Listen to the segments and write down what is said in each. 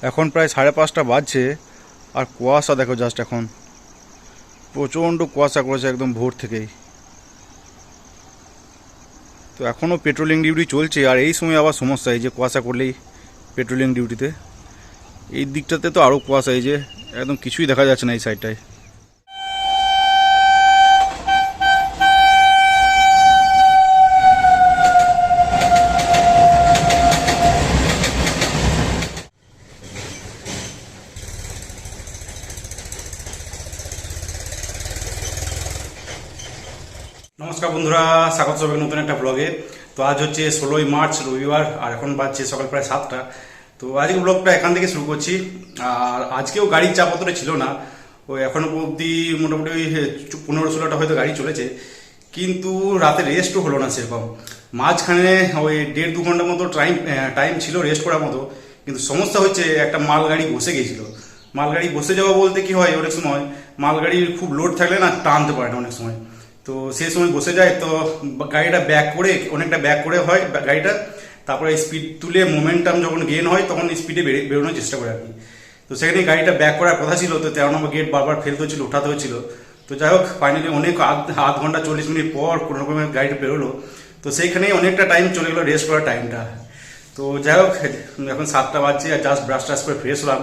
এখন প্রায় 5:30 বাজছে আর কুয়াশা দেখো জাস্ট এখন প্রচণ্ড কুয়াশা করেছে একদম ভোর থেকেই। তো এখনও পেট্রোলিং ডিউটি চলছে আর এই সময় আবার সমস্যা এই যে কুয়াশা করলেই পেট্রোলিং ডিউটিতে এই দিকটাতে তো আরও কুয়াশা, এই যে একদম কিছুই দেখা যাচ্ছে না এই সাইডটায়। নমস্কার বন্ধুরা, স্বাগত সবাই নতুন একটা ব্লগে। তো আজ হচ্ছে 16ই মার্চ রবিবার আর এখন বাজছে সকাল প্রায় 7টা। তো আজকে ব্লগটা এখান থেকে শুরু করছি। আর আজকেও গাড়ির চাপ অতটা ছিল না, ওই এখনো অবধি মোটামুটি ওই 15-16টা হয়তো গাড়ি চলেছে, কিন্তু রাতে রেস্টও হলো না সেরকম। মাঝখানে ওই 1.5-2 ঘন্টার মতো টাইম ছিল রেস্ট করার মতো, কিন্তু সমস্যা হচ্ছে একটা মালগাড়ি বসে গেছিল। মালগাড়ি বসে যাওয়া বলতে কি হয়, অনেক সময় মালগাড়ির খুব লোড থাকলে না টানতে পারে না অনেক সময়, তো সেই সময় বসে যায়। তো গাড়িটা ব্যাক করে অনেকটা ব্যাক করে হয় গাড়িটা, তারপরে স্পিড তুলে মোমেন্টাম যখন গেন হয় তখন স্পিডে বেরোনোর চেষ্টা করে আর কি। তো সেখানে গাড়িটা ব্যাক করার কথা ছিল, তো 13 নম্বর গেট বারবার ফেলতে হচ্ছিল, উঠাতে হচ্ছিল। তো যাই হোক ফাইনালি অনেক আধ ঘন্টা 40 মিনিট পর কোনো রকমের গাড়িটা বেরোলো। তো সেইখানেই অনেকটা টাইম চলে গেলো রেস্ট করার টাইমটা। তো যাই হোক এখন 7টা বাজছে আর জাস্ট ব্রাশ টাশ করে ফ্রেশ হলাম।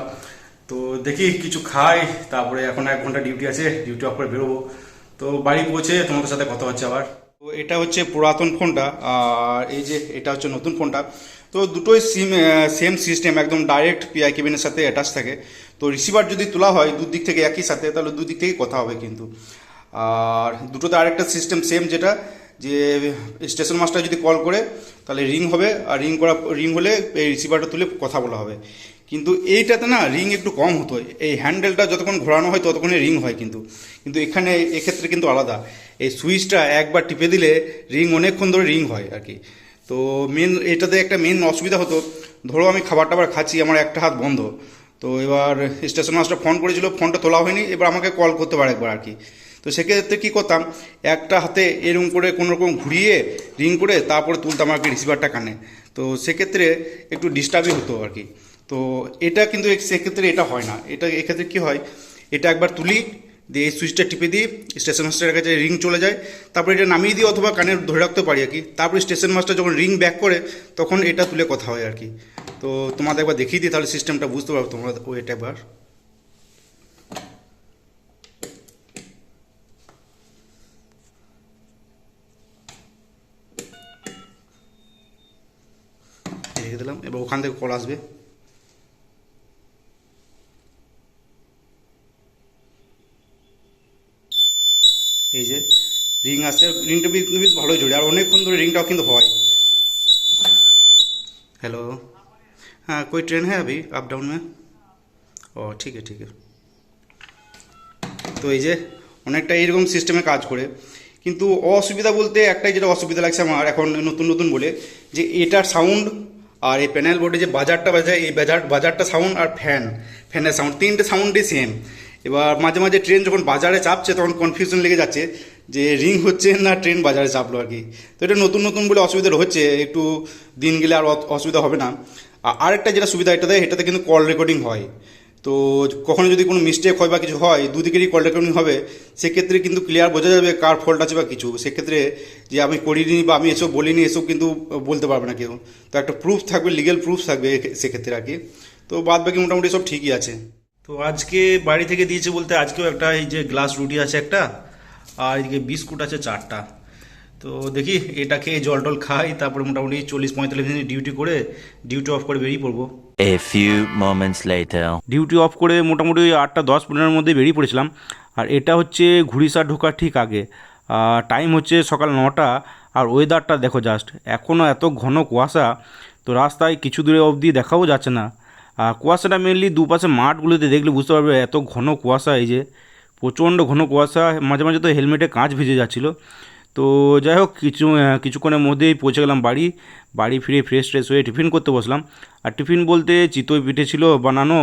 তো দেখি কিছু খাই, তারপরে এখন 1 ঘন্টা ডিউটি আছে, ডিউটি অফ করে বেরোবো। তো বাড়ি পৌঁছে তোমাদের সাথে কথা হচ্ছে আবার। তো এটা হচ্ছে পুরাতন ফোনটা আর এই যে এটা হচ্ছে নতুন ফোনটা। তো দুটোই সেম সিস্টেম, একদম ডাইরেক্ট পিআই কেবিনের সাথে অ্যাটাচ থাকে। তো রিসিভার যদি তোলা হয় দুদিক থেকে একই সাথে, তাহলে দুদিক থেকেই কথা হবে কিন্তু। আর দুটোতে আরেকটা সিস্টেম সেম, যেটা যে স্টেশন মাস্টার যদি কল করে তাহলে রিং হবে, আর রিং হলে এই রিসিভারটা তুলে কথা বলা হবে। কিন্তু এইটাতে না রিং একটু কম হতো, এই হ্যান্ডেলটা যতক্ষণ ঘোরানো হয় ততক্ষণে রিং হয়, কিন্তু কিন্তু এখানে এক্ষেত্রে কিন্তু আলাদা। এই সুইচটা একবার টিপে দিলে রিং অনেকক্ষণ ধরে রিং হয় আর কি। তো এটাতে একটা মেন অসুবিধা হতো, ধরো আমি খাবার টাবার খাচ্ছি, আমার একটা হাত বন্ধ। তো এবার স্টেশন মাস্টার ফোন করেছিল, ফোনটা তোলা হয়নি, এবার আমাকে কল করতে পারে একবার আর কি। তো সেক্ষেত্রে কী করতাম, একটা হাতে এরকম করে কোনোরকম ঘুরিয়ে রিং করে তারপরে তুলতাম আর কি রিসিভারটা কানে। তো সেক্ষেত্রে একটু ডিস্টার্বই হতো আর কি। তো এটা কিন্তু সেক্ষেত্রে এটা হয় না, এটা এক্ষেত্রে কী হয়, এটা একবার তুলি দিয়ে এই সুইচটা টিপে দিই, স্টেশন মাস্টারের কাছে রিং চলে যায়, তারপরে এটা নামিয়ে দিই অথবা কানে ধরে রাখতে পারি আর কি। তারপরে স্টেশন মাস্টার যখন রিং ব্যাক করে তখন এটা তুলে কথা হয় আর কি। তো তোমাদের একবার দেখিয়ে দিই, তাহলে সিস্টেমটা বুঝতে পারো তোমরা ওইটা একবার। রেখে দিলাম, এবার ওখান থেকে কল আসবে। এই যে রিং আসছে, রিংটা বেশ ভালোই জোরে, আর অনেকক্ষণ ধরে রিংটাও কিন্তু হয়। हेलो, हाँ कोई ट्रेन है अभी अप डाउन में? ও ঠিক আছে ঠিক আছে। তো এই যে অনেকটা এইরকম সিস্টেমে কাজ করে, কিন্তু অসুবিধা বলতে একটাই যেটা অসুবিধা লাগছে আমার এখন নতুন নতুন বলে, যে এটার সাউন্ড আর এই প্যানেল বোর্ডে যে বাজারটা বাজায়, এই বাজারটা সাউন্ড আর ফ্যানের সাউন্ড, তিনটে সাউন্ডই সেম। এবার মাঝে মাঝে ট্রেন যখন বাজারে চাপছে তখন কনফিউশন লেগে যাচ্ছে যে রিং হচ্ছে না ট্রেন বাজারে চাপলো আর কি। তো এটা নতুন নতুন বলে অসুবিধা হচ্ছে, একটু দিন গেলে আর অসুবিধা হবে না। আরেকটা যেটা সুবিধা এটাতে কিন্তু কল রেকর্ডিং হয়। তো কখনো যদি কোনো মিস্টেক হয় বা কিছু হয়, দুদিকেরই কল রেকর্ডিং হবে, সেক্ষেত্রে কিন্তু ক্লিয়ার বোঝা যাবে কার ফল্ট আছে বা কিছু। সেক্ষেত্রে যে আমি করিনি বা আমি এসব বলিনি এসব কিন্তু বলতে পারবে না কেউ। তো একটা প্রুফ থাকবে, লিগেল প্রুফ থাকবে সেক্ষেত্রে আর কি। তো বাদ বাকি মোটামুটি সব ঠিকই আছে। তো আজকে বাড়ি থেকে দিয়েছে বলতে আজকেও একটা এই যে গ্লাস রুটি আছে একটা, আর এদিকে বিস্কুট আছে 4টা। তো দেখি এটা খেয়ে জল টল খাই, তারপরে মোটামুটি 40-45 মিনিট ডিউটি করে ডিউটি অফ করে বেরিয়ে পড়বো। A few moments later. Duty of করে মোটামুটি 8:10-15 মধ্যে বেরিয়ে পড়েছিলাম। আর এটা হচ্ছে ঘুড়িসার ঢোকার ঠিক আগে, টাইম হচ্ছে সকাল 9টা। আর ওয়েদারটা দেখো জাস্ট, এখনও এত ঘন কুয়াশা, তো রাস্তায় কিছু দূরে অবধি দেখাও যাচ্ছে না। আর কুয়াশাটা মেনলি দুপাশে মাঠগুলোতে দেখলে বুঝতে পারবে এত ঘন কুয়াশা, এই যে প্রচণ্ড ঘন কুয়াশা, মাঝে মাঝে তো হেলমেটে কাঁচ ভিজে যাচ্ছিলো। তো যাই হোক কিছুক্ষণের মধ্যেই পৌঁছে গেলাম বাড়ি। বাড়ি ফিরে ফ্রেশ ট্রেশ হয়ে টিফিন করতে বসলাম। আর টিফিন বলতে চিতই পিঠে ছিল বানানো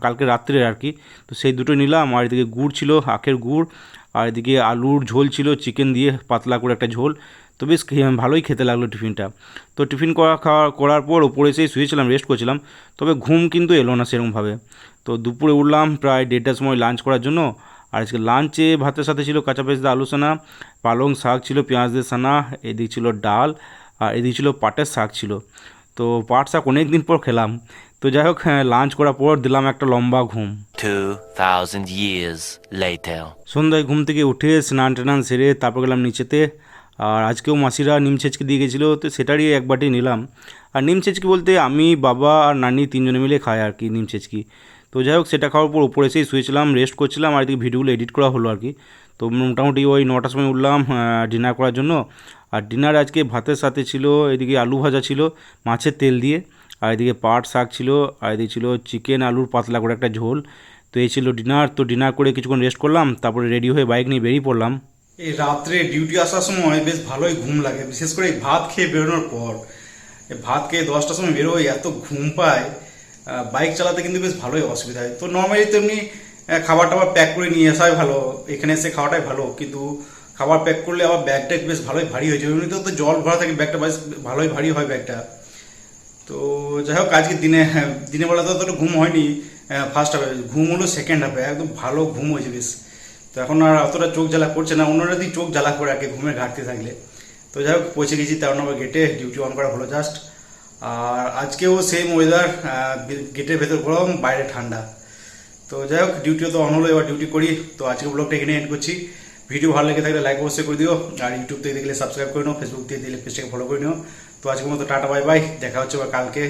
কালকে রাত্রে আর কি। তো সেই দুটো নিলাম, আর এদিকে গুড় ছিল, আখের গুড়, আর এদিকে আলুর ঝোল ছিল চিকেন দিয়ে পাতলা করে একটা ঝোল। তো বেশ ভালোই খেতে লাগলো টিফিনটা। তো টিফিন করার পর ওপরে এসেই শুয়েছিলাম, রেস্ট করছিলাম, তবে ঘুম কিন্তু এলো না সেরকমভাবে। তো দুপুরে উঠলাম প্রায় 1:30টার সময় লাঞ্চ করার জন্য। আর আজকে লাঞ্চে ভাতের সাথে ছিল কাঁচা পেঁয়াজ দিয়ে আলু সানা, পালং শাক ছিল পেঁয়াজ দিয়ে সানা, এদিক ছিল ডাল, আর এদিক ছিল পাটের শাক ছিল। তো পাট শাক অনেক দিন পর খেলাম। তো যাই হোক, লাঞ্চ করার পর দিলাম একটা লম্বা ঘুম। 2,000 years later. সন্ধ্যায় ঘুম থেকে উঠে স্নান টান সেরে তারপর গেলাম নিচেতে। আর আজকেও মাসিরা নিম ছেঁচকি দিয়ে গেছিলো, তো সেটারই এক বাটি নিলাম। আর নিম ছেঁচকি বলতে আমি, বাবা আর নানি তিনজনে মিলে খাই আর কি নিম ছেঁচকি। তো যাই হোক, সেটা খাওয়ার পর উপরে এসেই শুয়েছিলাম, রেস্ট করছিলাম, আর এদিকে ভিডিওগুলো এডিট করা হলো আর কি। তো মোটামুটি ওই 9টার সময় উঠলাম ডিনার করার জন্য। আর ডিনার আজকে ভাতের সাথে ছিল এদিকে আলু ভাজা ছিল মাছের তেল দিয়ে, আর এদিকে পাট শাক ছিল, আর এদিকে ছিল চিকেন আলুর পাতলা করে একটা ঝোল। তো এই ছিল ডিনার। তো ডিনার করে কিছুক্ষণ রেস্ট করলাম, তারপরে রেডি হয়ে বাইক নিয়ে বেরিয়ে পড়লাম। এই রাত্রে ডিউটি আসার সময় বেশ ভালোই ঘুম লাগে, বিশেষ করে এই ভাত খেয়ে বেরোনোর পর। এই ভাত খেয়ে 10টার সময় বেরোই, এত ঘুম পায়, বাইক চালাতে কিন্তু বেশ ভালোই অসুবিধা হয়। তো নর্মালি তো এমনি খাবার টাবার প্যাক করে নিয়ে আসাই ভালো, এখানে এসে খাওয়াটাই ভালো, কিন্তু খাবার প্যাক করলে আবার ব্যাগটা বেশ ভালোই ভারী হয়ে যায়। এমনিতেও তো জল ভরা থাকে ব্যাগটা, বেশ ভালোই ভারী হয় ব্যাগটা। তো যাই হোক, আজকে দিনের বেলা তো অতটা ঘুম হয়নি, ফার্স্ট হাফে ঘুম হলো, সেকেন্ড হাফে একদম ভালো ঘুম হয়েছে বেশ। তো এখন আর অতটা চোখ জ্বালা করছে না, অন্যরা দিন চোখ জ্বালা করে আর কি ঘুমের ঘাটতি থাকলে। তো যাই হোক, পৌঁছে গেছি 13 নম্বর গেটে, ডিউটি অন করা হলো জাস্ট। আর আজকেও সেম ওয়েদার, গেটের ভেতর গরম, বাইরে ঠান্ডা। তো যাই হোক, ডিউটিও তো অন হলো, এবার ডিউটি করি। তো আজকে ব্লগটা এখানে এন্ড করছি। ভিডিও ভালো লেগে থাকলে লাইক অবশ্যই করে দিও, আর ইউটিউব থেকে দেখলে সাবস্ক্রাইব করে নিও, ফেসবুক থেকে দেখলে পেজটাকে ফলো করে নিও। তো আজকের মতো টাটা বাই বাই, দেখা হচ্ছে আবার কালকে।